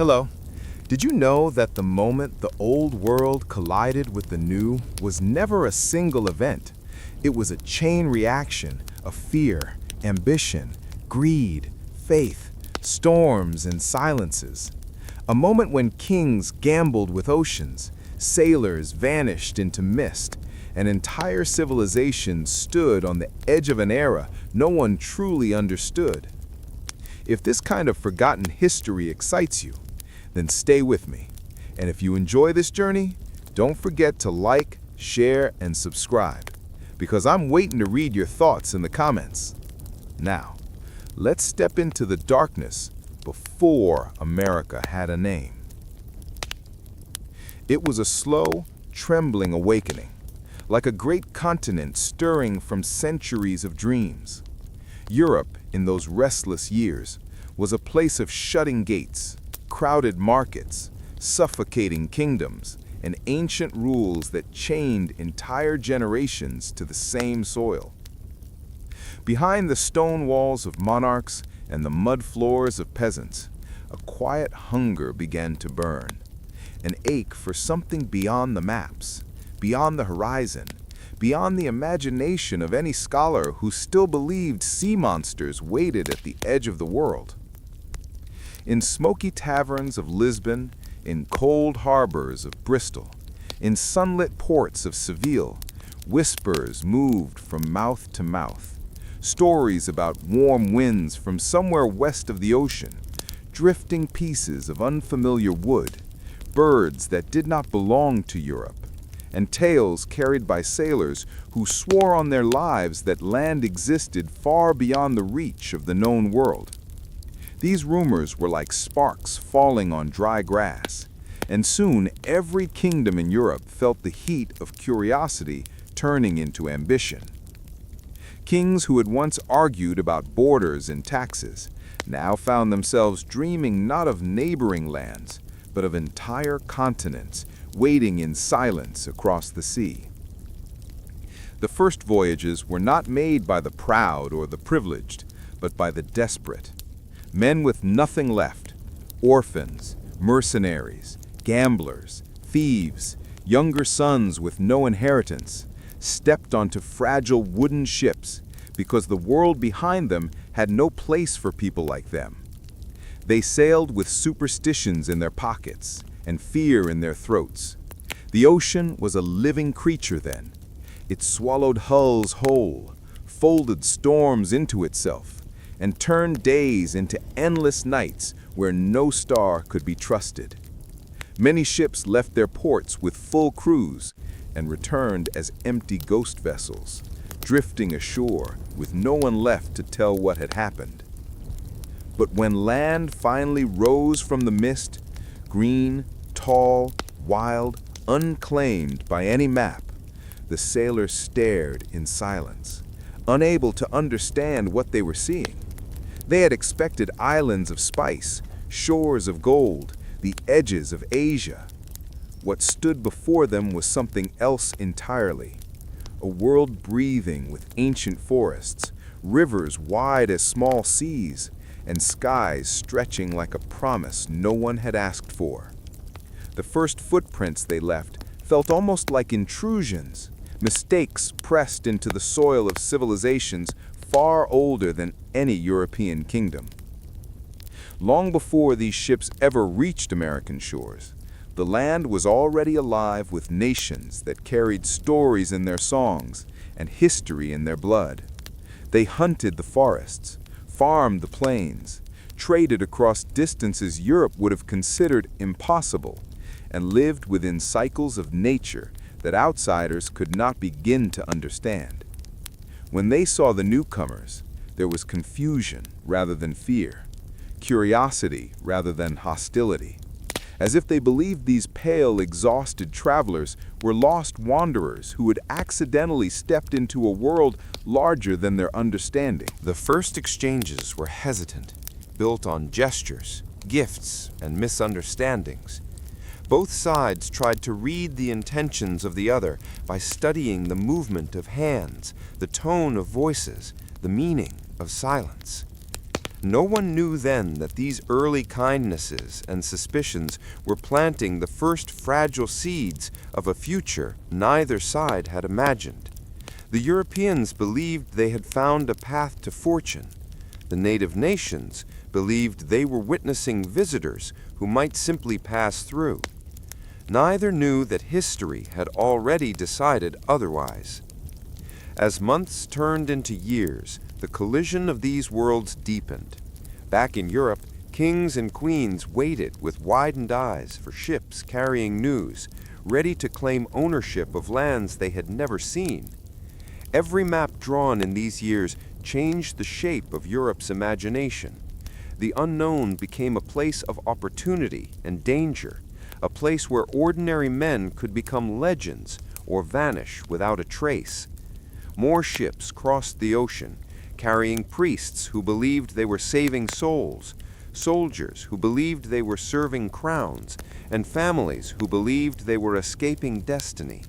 Hello. Did you know that the moment the old world collided with the new was never a single event? It was a chain reaction of fear, ambition, greed, faith, storms, and silences. A moment when kings gambled with oceans, sailors vanished into mist, and entire civilizations stood on the edge of an era no one truly understood. If this kind of forgotten history excites you, then stay with me. And if you enjoy this journey, don't forget to like, share, and subscribe, because I'm waiting to read your thoughts in the comments. Now, let's step into the darkness before America had a name. It was a slow, trembling awakening, like a great continent stirring from centuries of dreams. Europe, in those restless years, was a place of shutting gates, crowded markets, suffocating kingdoms, and ancient rules that chained entire generations to the same soil. Behind the stone walls of monarchs and the mud floors of peasants, a quiet hunger began to burn, an ache for something beyond the maps, beyond the horizon, beyond the imagination of any scholar who still believed sea monsters waited at the edge of the world. In smoky taverns of Lisbon, in cold harbors of Bristol, in sunlit ports of Seville, whispers moved from mouth to mouth, stories about warm winds from somewhere west of the ocean, drifting pieces of unfamiliar wood, birds that did not belong to Europe, and tales carried by sailors who swore on their lives that land existed far beyond the reach of the known world. These rumors were like sparks falling on dry grass, and soon every kingdom in Europe felt the heat of curiosity turning into ambition. Kings who had once argued about borders and taxes now found themselves dreaming not of neighboring lands, but of entire continents waiting in silence across the sea. The first voyages were not made by the proud or the privileged, but by the desperate. Men with nothing left, orphans, mercenaries, gamblers, thieves, younger sons with no inheritance, stepped onto fragile wooden ships because the world behind them had no place for people like them. They sailed with superstitions in their pockets and fear in their throats. The ocean was a living creature then. It swallowed hulls whole, folded storms into itself, and turned days into endless nights where no star could be trusted. Many ships left their ports with full crews and returned as empty ghost vessels, drifting ashore with no one left to tell what had happened. But when land finally rose from the mist, green, tall, wild, unclaimed by any map, the sailors stared in silence, unable to understand what they were seeing. They had expected islands of spice, shores of gold, the edges of Asia. What stood before them was something else entirely. A world breathing with ancient forests, rivers wide as small seas, and skies stretching like a promise no one had asked for. The first footprints they left felt almost like intrusions, mistakes pressed into the soil of civilizations far older than any European kingdom. Long before these ships ever reached American shores, the land was already alive with nations that carried stories in their songs and history in their blood. They hunted the forests, farmed the plains, traded across distances Europe would have considered impossible, and lived within cycles of nature that outsiders could not begin to understand. When they saw the newcomers, there was confusion rather than fear, curiosity rather than hostility, as if they believed these pale, exhausted travelers were lost wanderers who had accidentally stepped into a world larger than their understanding. The first exchanges were hesitant, built on gestures, gifts, and misunderstandings. Both sides tried to read the intentions of the other by studying the movement of hands, the tone of voices, the meaning of silence. No one knew then that these early kindnesses and suspicions were planting the first fragile seeds of a future neither side had imagined. The Europeans believed they had found a path to fortune. The native nations believed they were witnessing visitors who might simply pass through. Neither knew that history had already decided otherwise. As months turned into years, the collision of these worlds deepened. Back in Europe, kings and queens waited with widened eyes for ships carrying news, ready to claim ownership of lands they had never seen. Every map drawn in these years changed the shape of Europe's imagination. The unknown became a place of opportunity and danger, a place where ordinary men could become legends or vanish without a trace. More ships crossed the ocean, carrying priests who believed they were saving souls, soldiers who believed they were serving crowns, and families who believed they were escaping destiny.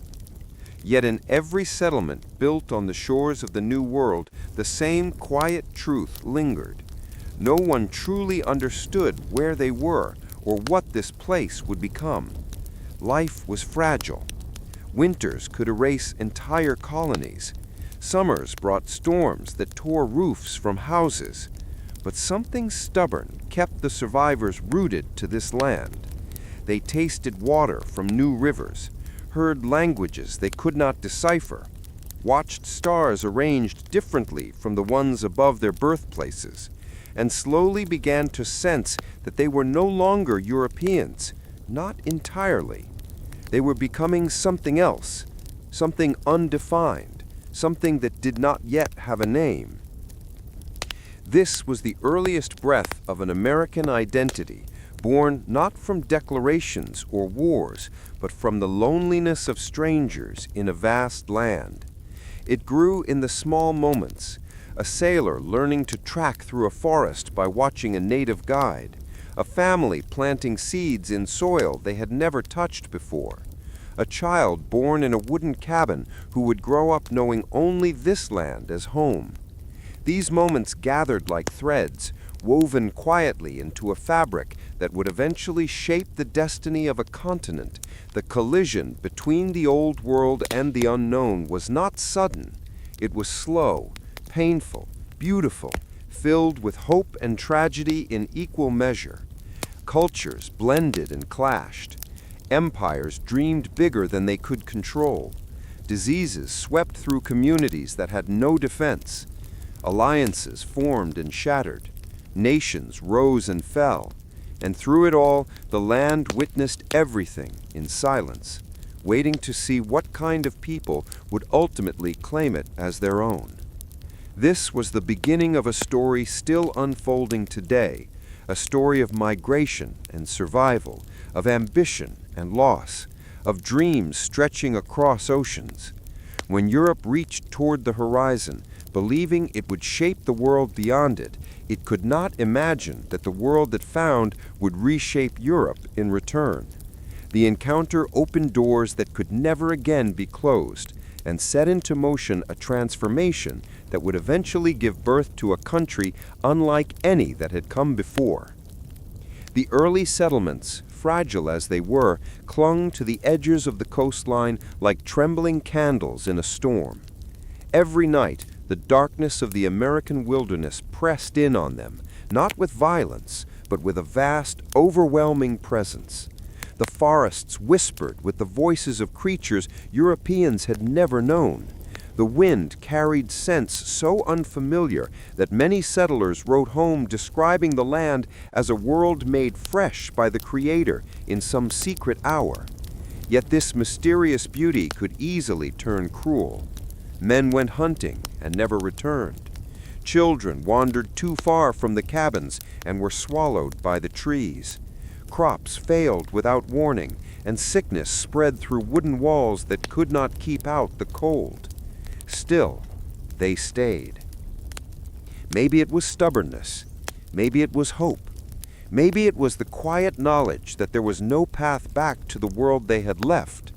Yet in every settlement built on the shores of the New World, the same quiet truth lingered. No one truly understood where they were or what this place would become. Life was fragile. Winters could erase entire colonies. Summers brought storms that tore roofs from houses. But something stubborn kept the survivors rooted to this land. They tasted water from new rivers, heard languages they could not decipher, watched stars arranged differently from the ones above their birthplaces, and slowly began to sense that they were no longer Europeans, not entirely. They were becoming something else, something undefined, something that did not yet have a name. This was the earliest breath of an American identity, born not from declarations or wars, but from the loneliness of strangers in a vast land. It grew in the small moments, a sailor learning to track through a forest by watching a native guide, a family planting seeds in soil they had never touched before, a child born in a wooden cabin who would grow up knowing only this land as home. These moments gathered like threads, woven quietly into a fabric that would eventually shape the destiny of a continent. The collision between the old world and the unknown was not sudden. It was slow, painful, beautiful, filled with hope and tragedy in equal measure. Cultures blended and clashed. Empires dreamed bigger than they could control. Diseases swept through communities that had no defense. Alliances formed and shattered. Nations rose and fell. And through it all, the land witnessed everything in silence, waiting to see what kind of people would ultimately claim it as their own. This was the beginning of a story still unfolding today, a story of migration and survival, of ambition and loss, of dreams stretching across oceans. When Europe reached toward the horizon, believing it would shape the world beyond it, it could not imagine that the world it found would reshape Europe in return. The encounter opened doors that could never again be closed, and set into motion a transformation that would eventually give birth to a country unlike any that had come before. The early settlements, fragile as they were, clung to the edges of the coastline like trembling candles in a storm. Every night, the darkness of the American wilderness pressed in on them, not with violence, but with a vast, overwhelming presence. The forests whispered with the voices of creatures Europeans had never known. The wind carried scents so unfamiliar that many settlers wrote home describing the land as a world made fresh by the Creator in some secret hour. Yet this mysterious beauty could easily turn cruel. Men went hunting and never returned. Children wandered too far from the cabins and were swallowed by the trees. Crops failed without warning, and sickness spread through wooden walls that could not keep out the cold. Still, they stayed. Maybe it was stubbornness. Maybe it was hope. Maybe it was the quiet knowledge that there was no path back to the world they had left.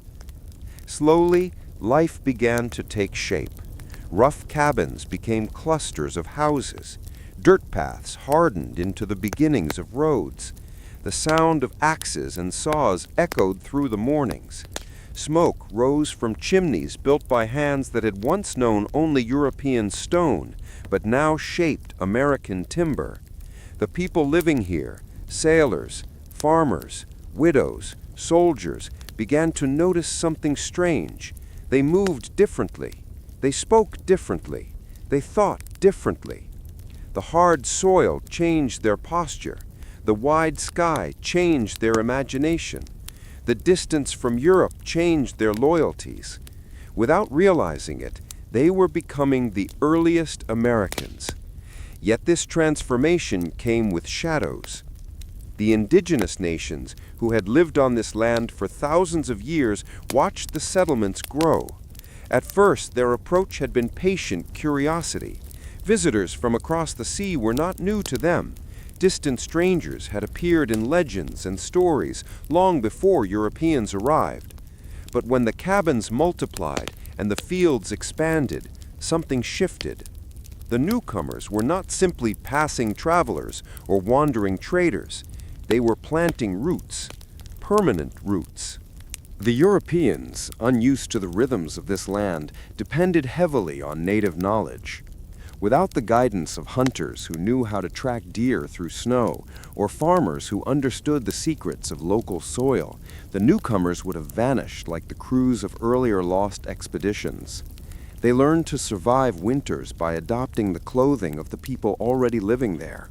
Slowly, life began to take shape. Rough cabins became clusters of houses. Dirt paths hardened into the beginnings of roads. The sound of axes and saws echoed through the mornings. Smoke rose from chimneys built by hands that had once known only European stone, but now shaped American timber. The people living here, sailors, farmers, widows, soldiers, began to notice something strange. They moved differently. They spoke differently. They thought differently. The hard soil changed their posture. The wide sky changed their imagination. The distance from Europe changed their loyalties. Without realizing it, they were becoming the earliest Americans. Yet this transformation came with shadows. The indigenous nations, who had lived on this land for thousands of years, watched the settlements grow. At first, their approach had been patient curiosity. Visitors from across the sea were not new to them. Distant strangers had appeared in legends and stories long before Europeans arrived. But when the cabins multiplied and the fields expanded, something shifted. The newcomers were not simply passing travelers or wandering traders. They were planting roots, permanent roots. The Europeans, unused to the rhythms of this land, depended heavily on native knowledge. Without the guidance of hunters who knew how to track deer through snow, or farmers who understood the secrets of local soil, the newcomers would have vanished like the crews of earlier lost expeditions. They learned to survive winters by adopting the clothing of the people already living there.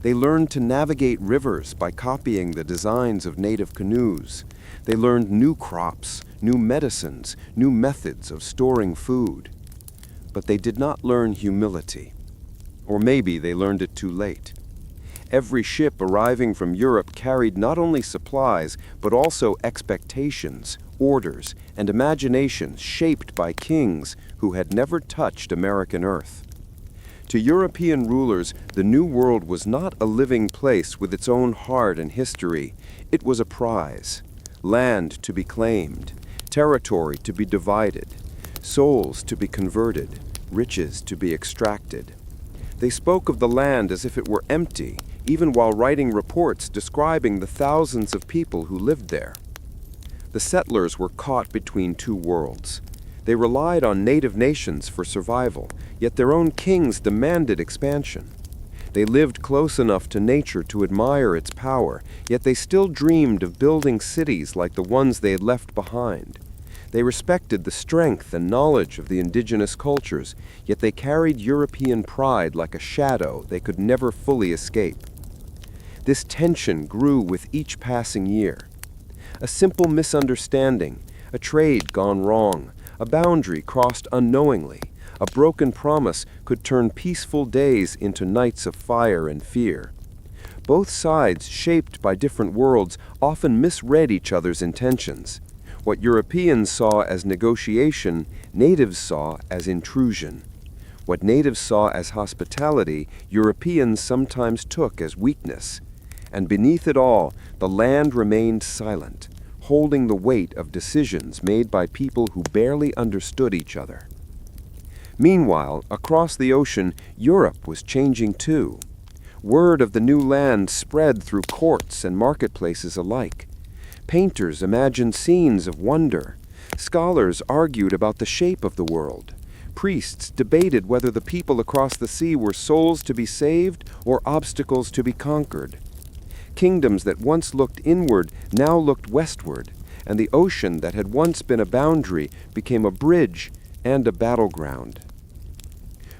They learned to navigate rivers by copying the designs of native canoes. They learned new crops, new medicines, new methods of storing food. But they did not learn humility. Or maybe they learned it too late. Every ship arriving from Europe carried not only supplies, but also expectations, orders, and imaginations shaped by kings who had never touched American earth. To European rulers, the New World was not a living place with its own heart and history. It was a prize, land to be claimed, territory to be divided, souls to be converted, riches to be extracted. They spoke of the land as if it were empty, even while writing reports describing the thousands of people who lived there. The settlers were caught between two worlds. They relied on native nations for survival, yet their own kings demanded expansion. They lived close enough to nature to admire its power, yet they still dreamed of building cities like the ones they had left behind. They respected the strength and knowledge of the indigenous cultures, yet they carried European pride like a shadow they could never fully escape. This tension grew with each passing year. A simple misunderstanding, a trade gone wrong, a boundary crossed unknowingly, a broken promise could turn peaceful days into nights of fire and fear. Both sides, shaped by different worlds, often misread each other's intentions. What Europeans saw as negotiation, natives saw as intrusion. What natives saw as hospitality, Europeans sometimes took as weakness. And beneath it all, the land remained silent, holding the weight of decisions made by people who barely understood each other. Meanwhile, across the ocean, Europe was changing too. Word of the new land spread through courts and marketplaces alike. Painters imagined scenes of wonder. Scholars argued about the shape of the world. Priests debated whether the people across the sea were souls to be saved or obstacles to be conquered. Kingdoms that once looked inward now looked westward, and the ocean that had once been a boundary became a bridge and a battleground.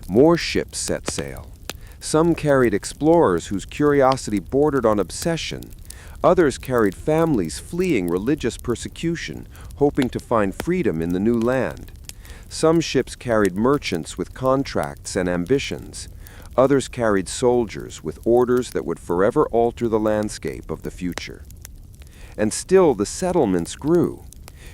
More ships set sail. Some carried explorers whose curiosity bordered on obsession. Others carried families fleeing religious persecution, hoping to find freedom in the new land. Some ships carried merchants with contracts and ambitions. Others carried soldiers with orders that would forever alter the landscape of the future. And still the settlements grew.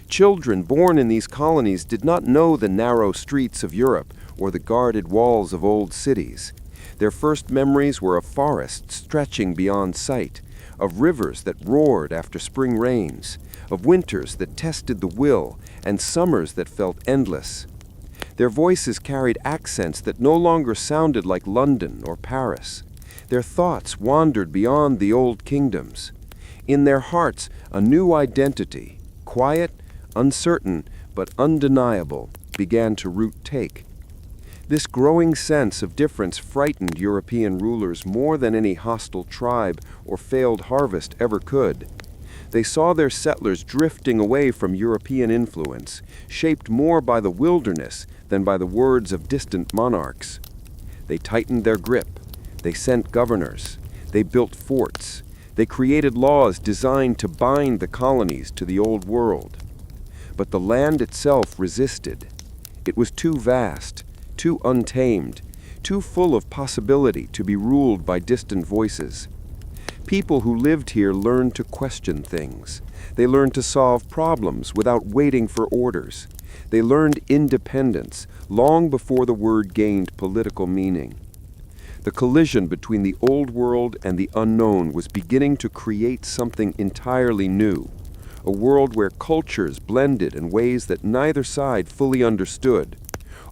Children born in these colonies did not know the narrow streets of Europe or the guarded walls of old cities. Their first memories were of forests stretching beyond sight, of rivers that roared after spring rains, of winters that tested the will, and summers that felt endless. Their voices carried accents that no longer sounded like London or Paris. Their thoughts wandered beyond the old kingdoms. In their hearts, a new identity, quiet, uncertain, but undeniable, began to root take. This growing sense of difference frightened European rulers more than any hostile tribe or failed harvest ever could. They saw their settlers drifting away from European influence, shaped more by the wilderness than by the words of distant monarchs. They tightened their grip. They sent governors. They built forts. They created laws designed to bind the colonies to the old world. But the land itself resisted. It was too vast, too untamed, too full of possibility to be ruled by distant voices. People who lived here learned to question things. They learned to solve problems without waiting for orders. They learned independence long before the word gained political meaning. The collision between the old world and the unknown was beginning to create something entirely new, a world where cultures blended in ways that neither side fully understood,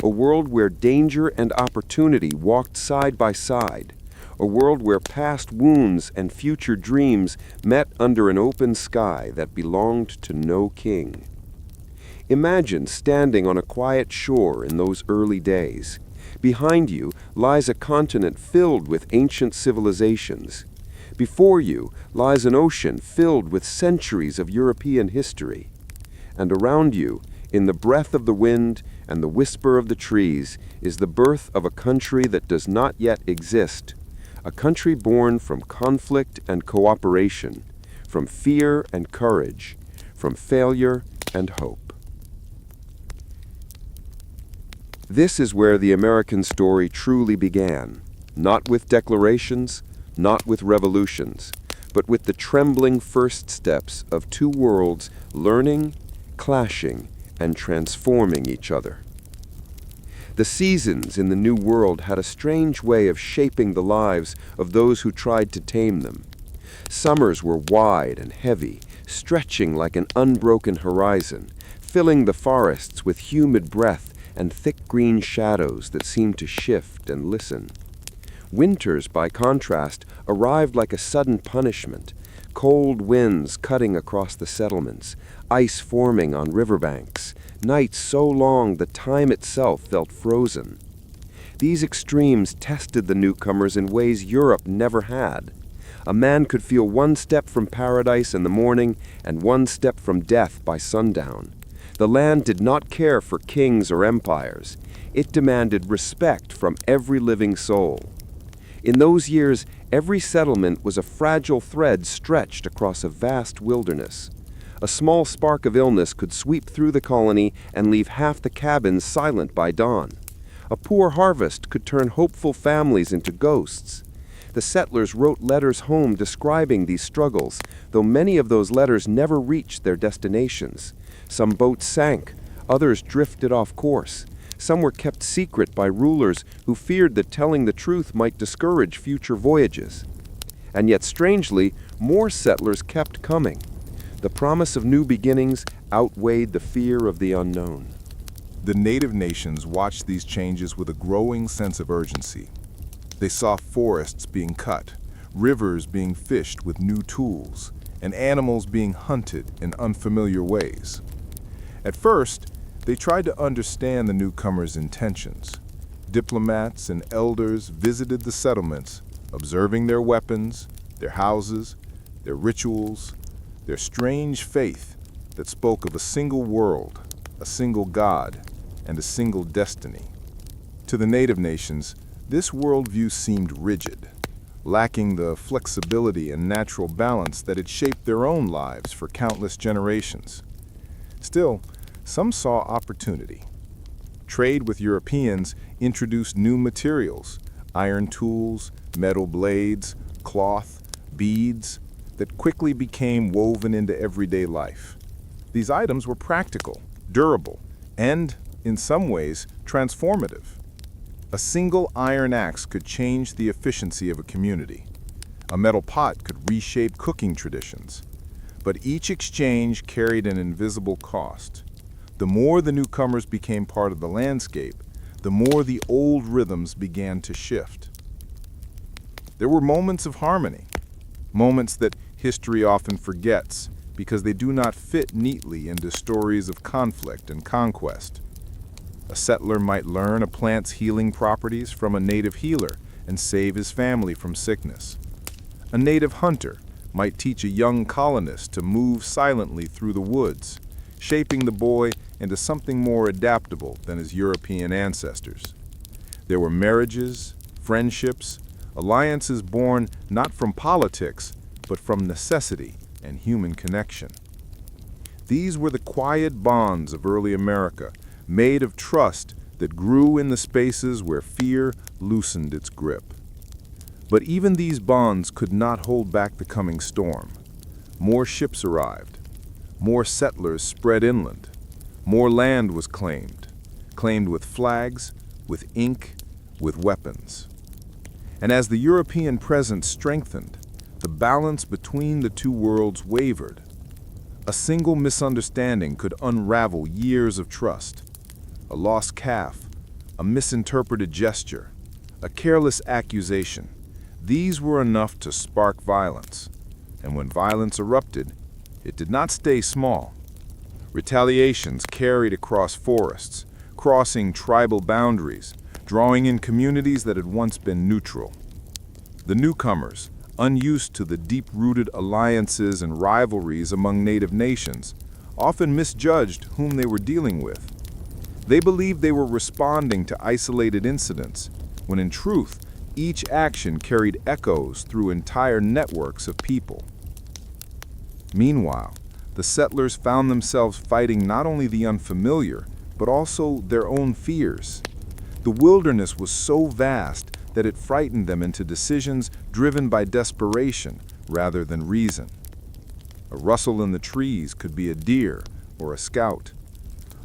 a world where danger and opportunity walked side by side, a world where past wounds and future dreams met under an open sky that belonged to no king. Imagine standing on a quiet shore in those early days. Behind you lies a continent filled with ancient civilizations. Before you lies an ocean filled with centuries of European history. And around you, in the breath of the wind and the whisper of the trees, is the birth of a country that does not yet exist, a country born from conflict and cooperation, from fear and courage, from failure and hope. This is where the American story truly began, not with declarations, not with revolutions, but with the trembling first steps of two worlds learning, clashing, and transforming each other. The seasons in the New World had a strange way of shaping the lives of those who tried to tame them. Summers were wide and heavy, stretching like an unbroken horizon, filling the forests with humid breath and thick green shadows that seemed to shift and listen. Winters, by contrast, arrived like a sudden punishment, cold winds cutting across the settlements, ice forming on riverbanks, nights so long that time itself felt frozen. These extremes tested the newcomers in ways Europe never had. A man could feel one step from paradise in the morning and one step from death by sundown. The land did not care for kings or empires. It demanded respect from every living soul. In those years, every settlement was a fragile thread stretched across a vast wilderness. A small spark of illness could sweep through the colony and leave half the cabins silent by dawn. A poor harvest could turn hopeful families into ghosts. The settlers wrote letters home describing these struggles, though many of those letters never reached their destinations. Some boats sank, others drifted off course. Some were kept secret by rulers who feared that telling the truth might discourage future voyages. And yet, strangely, more settlers kept coming. The promise of new beginnings outweighed the fear of the unknown. The native nations watched these changes with a growing sense of urgency. They saw forests being cut, rivers being fished with new tools, and animals being hunted in unfamiliar ways. At first, they tried to understand the newcomers' intentions. Diplomats and elders visited the settlements, observing their weapons, their houses, their rituals, their strange faith that spoke of a single world, a single God, and a single destiny. To the native nations, this worldview seemed rigid, lacking the flexibility and natural balance that had shaped their own lives for countless generations. Still, some saw opportunity. Trade with Europeans introduced new materials, iron tools, metal blades, cloth, beads, that quickly became woven into everyday life. These items were practical, durable, and, in some ways, transformative. A single iron axe could change the efficiency of a community. A metal pot could reshape cooking traditions. But each exchange carried an invisible cost. The more the newcomers became part of the landscape, the more the old rhythms began to shift. There were moments of harmony, moments that history often forgets because they do not fit neatly into stories of conflict and conquest. A settler might learn a plant's healing properties from a native healer and save his family from sickness. A native hunter might teach a young colonist to move silently through the woods, shaping the boy into something more adaptable than his European ancestors. There were marriages, friendships, alliances born not from politics, but from necessity and human connection. These were the quiet bonds of early America, made of trust that grew in the spaces where fear loosened its grip. But even these bonds could not hold back the coming storm. More ships arrived. More settlers spread inland. More land was claimed with flags, with ink, with weapons. And as the European presence strengthened, the balance between the two worlds wavered. A single misunderstanding could unravel years of trust. A lost calf, a misinterpreted gesture, a careless accusation. These were enough to spark violence. And when violence erupted, it did not stay small. Retaliations carried across forests, crossing tribal boundaries, drawing in communities that had once been neutral. The newcomers, unused to the deep-rooted alliances and rivalries among native nations, often misjudged whom they were dealing with. They believed they were responding to isolated incidents, when in truth, each action carried echoes through entire networks of people. Meanwhile, the settlers found themselves fighting not only the unfamiliar, but also their own fears. The wilderness was so vast that it frightened them into decisions driven by desperation rather than reason. A rustle in the trees could be a deer or a scout.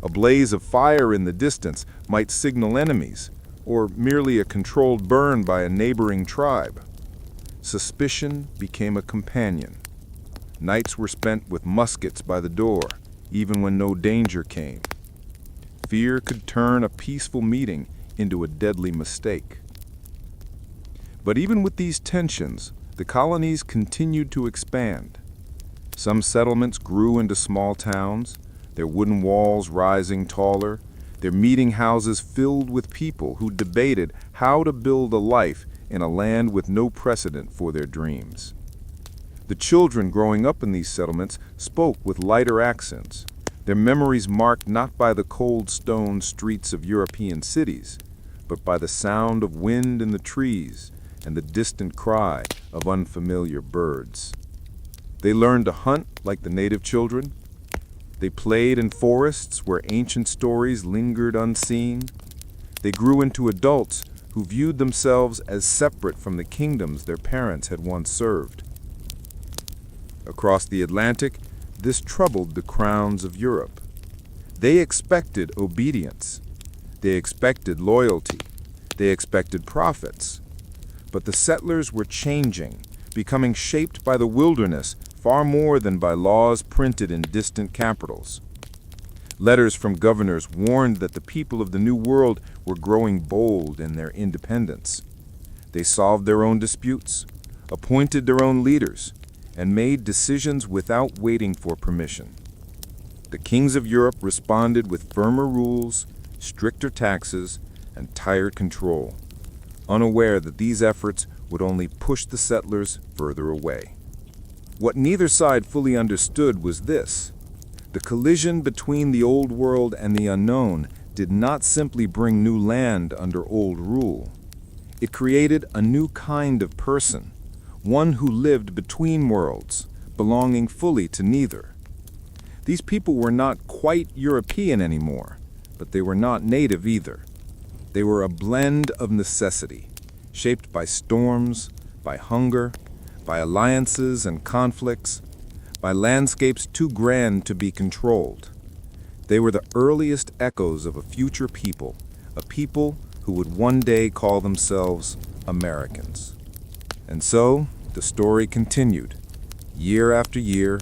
A blaze of fire in the distance might signal enemies, or merely a controlled burn by a neighboring tribe. Suspicion became a companion. Nights were spent with muskets by the door, even when no danger came. Fear could turn a peaceful meeting into a deadly mistake. But even with these tensions, the colonies continued to expand. Some settlements grew into small towns, their wooden walls rising taller, their meeting houses filled with people who debated how to build a life in a land with no precedent for their dreams. The children growing up in these settlements spoke with lighter accents, their memories marked not by the cold stone streets of European cities, but by the sound of wind in the trees and the distant cry of unfamiliar birds. They learned to hunt like the native children. They played in forests where ancient stories lingered unseen. They grew into adults who viewed themselves as separate from the kingdoms their parents had once served. Across the Atlantic, this troubled the crowns of Europe. They expected obedience. They expected loyalty. They expected profits. But the settlers were changing, becoming shaped by the wilderness far more than by laws printed in distant capitals. Letters from governors warned that the people of the New World were growing bold in their independence. They solved their own disputes, appointed their own leaders, and made decisions without waiting for permission. The kings of Europe responded with firmer rules, stricter taxes, and tighter control, unaware that these efforts would only push the settlers further away. What neither side fully understood was this: the collision between the old world and the unknown did not simply bring new land under old rule. It created a new kind of person, one who lived between worlds, belonging fully to neither. These people were not quite European anymore, but they were not native either. They were a blend of necessity, shaped by storms, by hunger, by alliances and conflicts, by landscapes too grand to be controlled. They were the earliest echoes of a future people, a people who would one day call themselves Americans. And so, the story continued, year after year,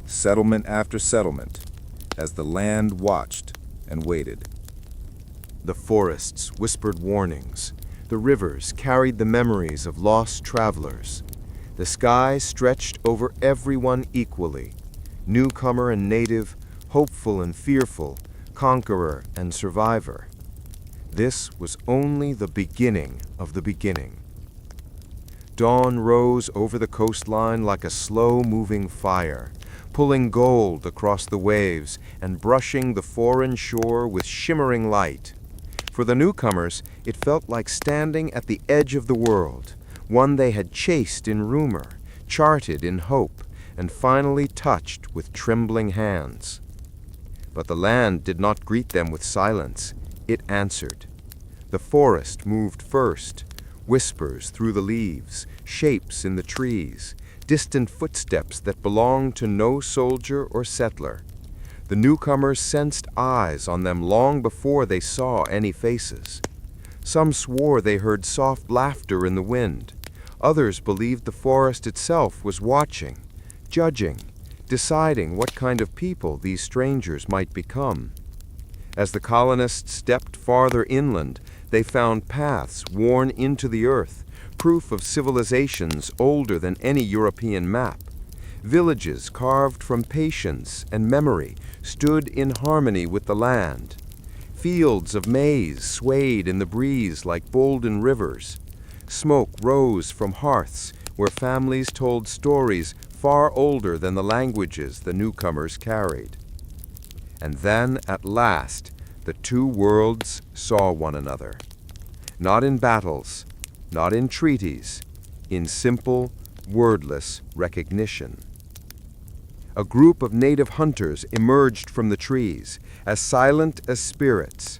settlement after settlement, as the land watched and waited. The forests whispered warnings. The rivers carried the memories of lost travelers. The sky stretched over everyone equally, newcomer and native, hopeful and fearful, conqueror and survivor. This was only the beginning of the beginning. Dawn rose over the coastline like a slow-moving fire, pulling gold across the waves and brushing the foreign shore with shimmering light. For the newcomers, it felt like standing at the edge of the world, one they had chased in rumor, charted in hope, and finally touched with trembling hands. But the land did not greet them with silence. It answered. The forest moved first, whispers through the leaves, shapes in the trees, distant footsteps that belonged to no soldier or settler. The newcomers sensed eyes on them long before they saw any faces. Some swore they heard soft laughter in the wind. Others believed the forest itself was watching, judging, deciding what kind of people these strangers might become. As the colonists stepped farther inland, they found paths worn into the earth, proof of civilizations older than any European map. Villages carved from patience and memory stood in harmony with the land. Fields of maize swayed in the breeze like golden rivers. Smoke rose from hearths where families told stories far older than the languages the newcomers carried. And then, at last, the two worlds saw one another. Not in battles, not in treaties, in simple, wordless recognition. A group of native hunters emerged from the trees, as silent as spirits.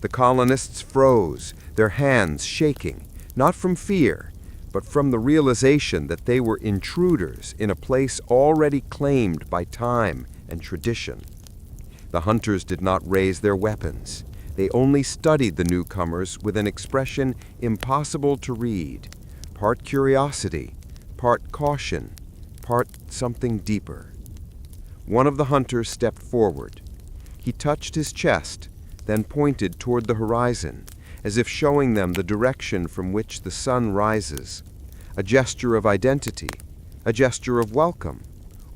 The colonists froze, their hands shaking, not from fear, but from the realization that they were intruders in a place already claimed by time and tradition. The hunters did not raise their weapons. They only studied the newcomers with an expression impossible to read, part curiosity, part caution, part something deeper. One of the hunters stepped forward. He touched his chest, then pointed toward the horizon, as if showing them the direction from which the sun rises, a gesture of identity, a gesture of welcome,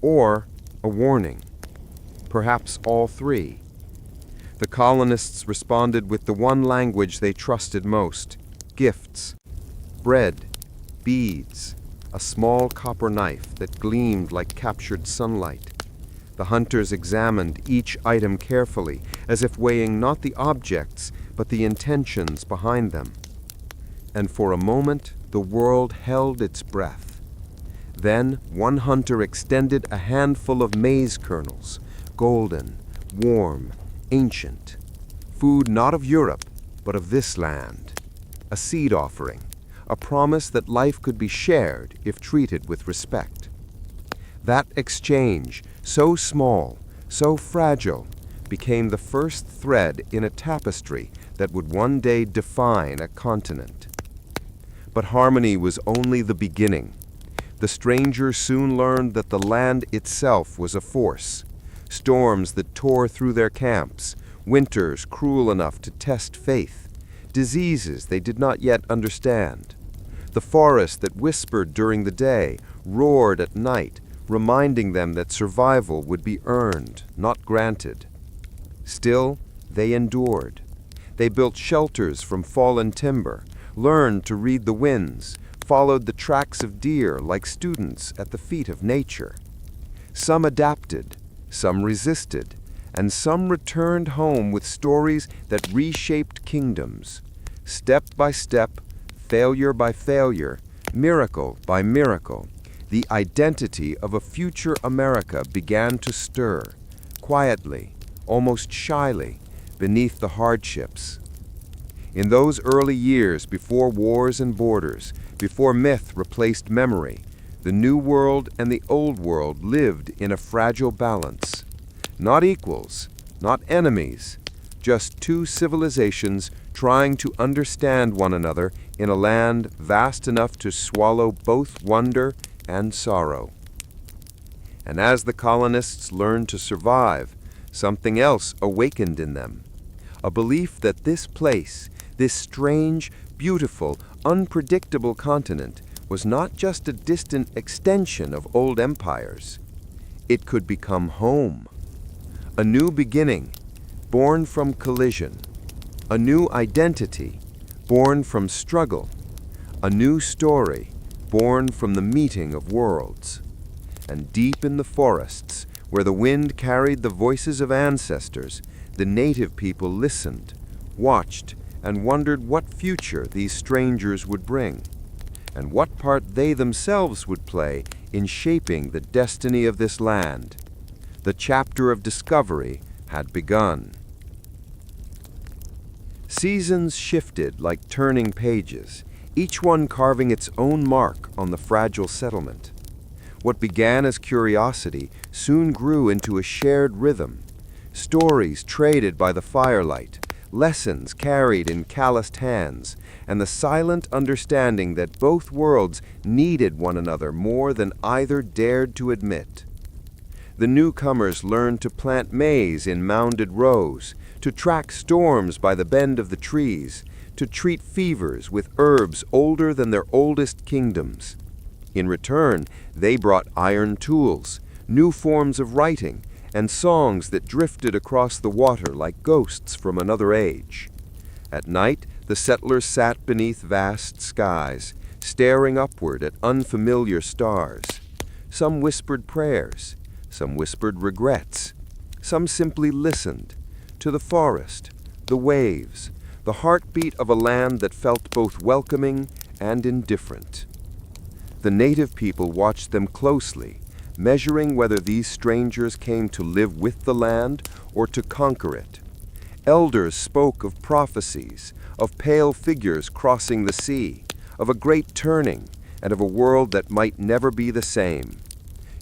or a warning. Perhaps all three. The colonists responded with the one language they trusted most: gifts, bread, beads, a small copper knife that gleamed like captured sunlight. The hunters examined each item carefully, as if weighing not the objects, but the intentions behind them. And for a moment, the world held its breath. Then one hunter extended a handful of maize kernels, golden, warm, ancient. Food not of Europe, but of this land. A seed offering, a promise that life could be shared if treated with respect. That exchange, so small, so fragile, became the first thread in a tapestry that would one day define a continent. But harmony was only the beginning. The strangers soon learned that the land itself was a force. Storms that tore through their camps, winters cruel enough to test faith, diseases they did not yet understand. The forest that whispered during the day roared at night, reminding them that survival would be earned, not granted. Still, they endured. They built shelters from fallen timber, learned to read the winds, followed the tracks of deer like students at the feet of nature. Some adapted, some resisted, and some returned home with stories that reshaped kingdoms. Step by step, failure by failure, miracle by miracle, the identity of a future America began to stir, quietly, almost shyly, beneath the hardships. In those early years before wars and borders, before myth replaced memory, the New World and the Old World lived in a fragile balance. Not equals, not enemies, just two civilizations trying to understand one another in a land vast enough to swallow both wonder and sorrow. And as the colonists learned to survive, something else awakened in them. a belief that this place, this strange, beautiful, unpredictable continent, was not just a distant extension of old empires. It could become home. A new beginning, born from collision. A new identity, born from struggle. A new story, born from the meeting of worlds. And deep in the forests, where the wind carried the voices of ancestors, the native people listened, watched, and wondered what future these strangers would bring, and what part they themselves would play in shaping the destiny of this land. The chapter of discovery had begun. Seasons shifted like turning pages, each one carving its own mark on the fragile settlement. What began as curiosity soon grew into a shared rhythm. Stories traded by the firelight, lessons carried in calloused hands, and the silent understanding that both worlds needed one another more than either dared to admit. The newcomers learned to plant maize in mounded rows, to track storms by the bend of the trees, to treat fevers with herbs older than their oldest kingdoms. In return, they brought iron tools, new forms of writing, and songs that drifted across the water like ghosts from another age. At night, the settlers sat beneath vast skies, staring upward at unfamiliar stars. Some whispered prayers, some whispered regrets, some simply listened to the forest, the waves, the heartbeat of a land that felt both welcoming and indifferent. The native people watched them closely, measuring whether these strangers came to live with the land or to conquer it. Elders spoke of prophecies, of pale figures crossing the sea, of a great turning, and of a world that might never be the same.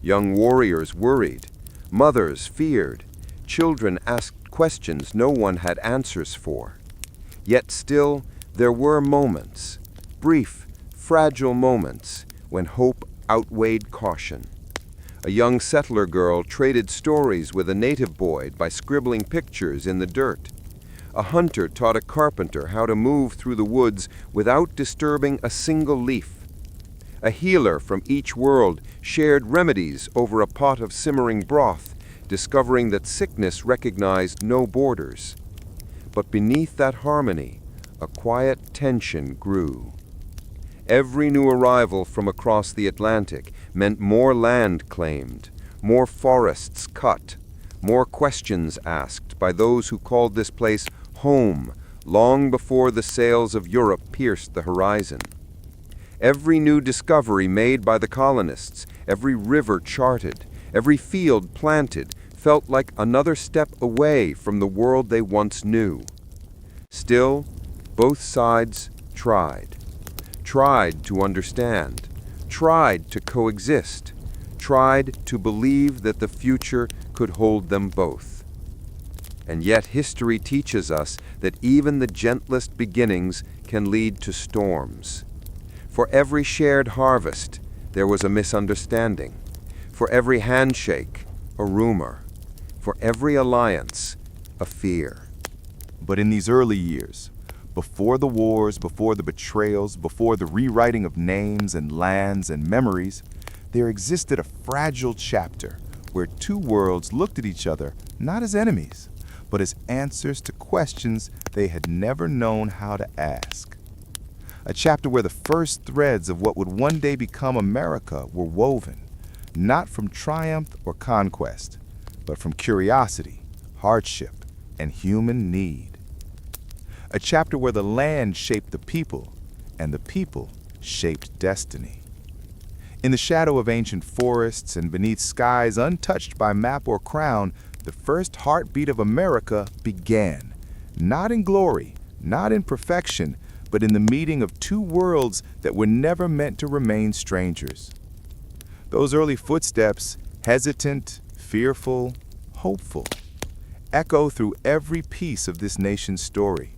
Young warriors worried, mothers feared, children asked questions no one had answers for. Yet still, there were moments, brief, fragile moments, when hope outweighed caution. A young settler girl traded stories with a native boy by scribbling pictures in the dirt. A hunter taught a carpenter how to move through the woods without disturbing a single leaf. A healer from each world shared remedies over a pot of simmering broth, discovering that sickness recognized no borders. But beneath that harmony, a quiet tension grew. Every new arrival from across the Atlantic meant more land claimed, more forests cut, more questions asked by those who called this place home long before the sails of Europe pierced the horizon. Every new discovery made by the colonists, every river charted, every field planted, felt like another step away from the world they once knew. Still, both sides tried to understand, tried to coexist, tried to believe that the future could hold them both. And yet history teaches us that even the gentlest beginnings can lead to storms. For every shared harvest, there was a misunderstanding. For every handshake, a rumor. For every alliance, a fear. But in these early years, before the wars, before the betrayals, before the rewriting of names and lands and memories, there existed a fragile chapter where two worlds looked at each other not as enemies, but as answers to questions they had never known how to ask. A chapter where the first threads of what would one day become America were woven, not from triumph or conquest, but from curiosity, hardship, and human need. A chapter where the land shaped the people, and the people shaped destiny. In the shadow of ancient forests and beneath skies untouched by map or crown, the first heartbeat of America began, not in glory, not in perfection, but in the meeting of two worlds that were never meant to remain strangers. Those early footsteps, hesitant, fearful, hopeful, echo through every piece of this nation's story.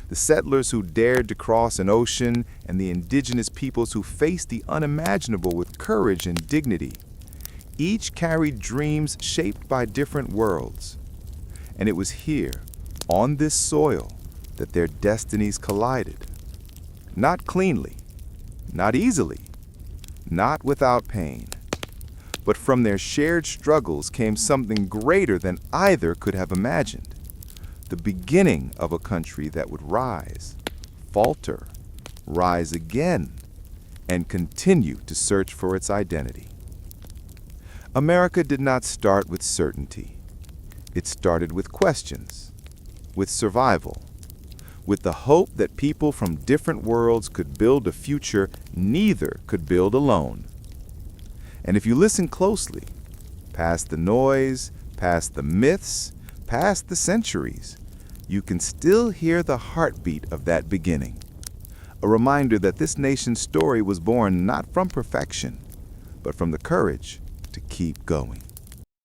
The settlers who dared to cross an ocean, and the indigenous peoples who faced the unimaginable with courage and dignity. Each carried dreams shaped by different worlds. And it was here, on this soil that their destinies collided. Not cleanly, not easily, not without pain. But from their shared struggles came something greater than either could have imagined. The beginning of a country that would rise, falter, rise again, and continue to search for its identity. America did not start with certainty. It started with questions, with survival, with the hope that people from different worlds could build a future neither could build alone. And if you listen closely, past the noise, past the myths, past the centuries, you can still hear the heartbeat of that beginning. A reminder that this nation's story was born not from perfection, but from the courage to keep going.